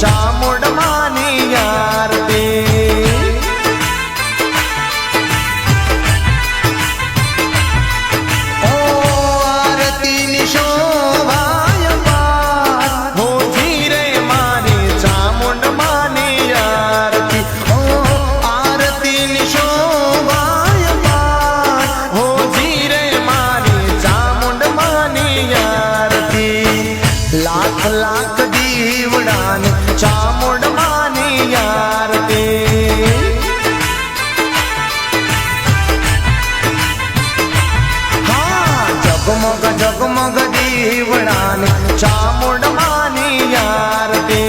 चामुंड मानी आरती। ओ आरती नी शोभाय पार हो धीरे मारी चामुंड मानी आरती। ओ आरती नी शोभाय पार हो धीरे मारी चामुंड मानी आरती। लाख लाख दीवड़ान चामुंड मानी आरती। हाँ जगमग जगमग दीवड़ान चामुंड मानी आरती।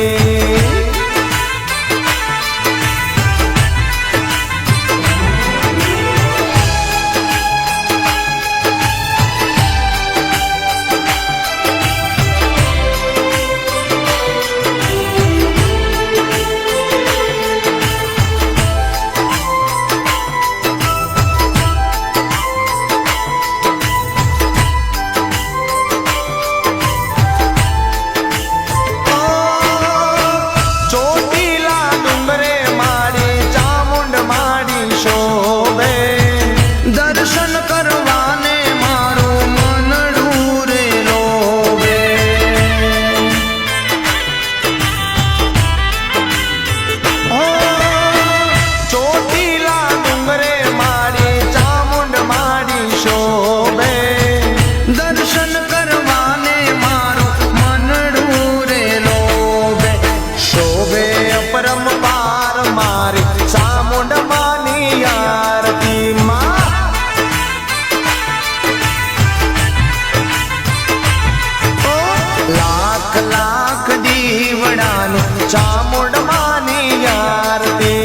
दर्शन करवाने मारो मन ढूरे रोवे। ओ चोटीला डूंगरे मारी चामुंड मारी शोभे। दर्शन करवाने मारो मन ढूरे लोभे। शोभे अपरम पार मारी चामुंड मानी आरती। माँ लाख लाख दीवड़ान चामुंड मानी आरती।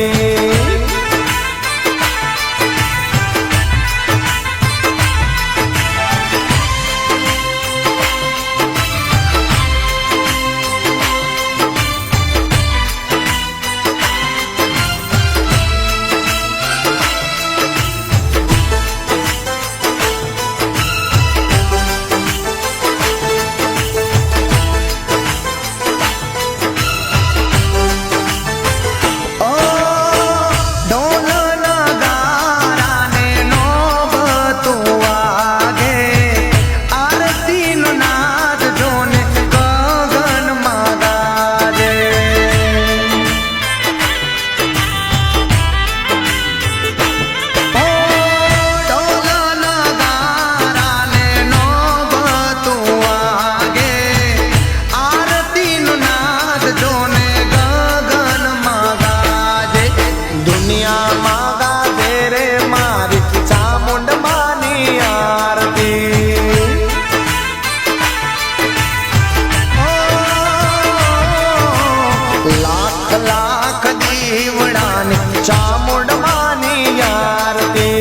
लाख लाख दीवड़ान चामुंड मानी आरती।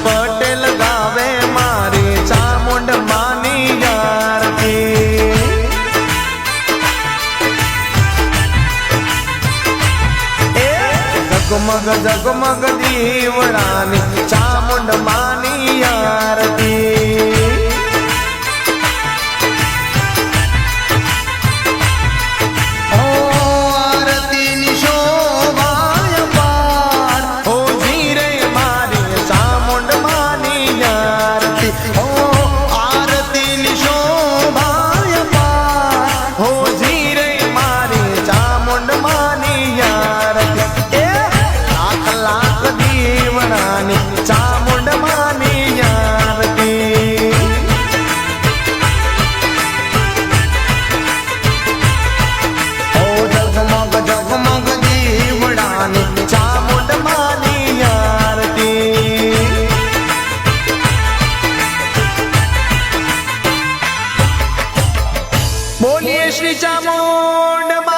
पटेल गावे मारी चामुंड मानी आरती। जगमग जगमग दीवड़ानी चामुंड मानी आरती। શ્રી ચામુંડ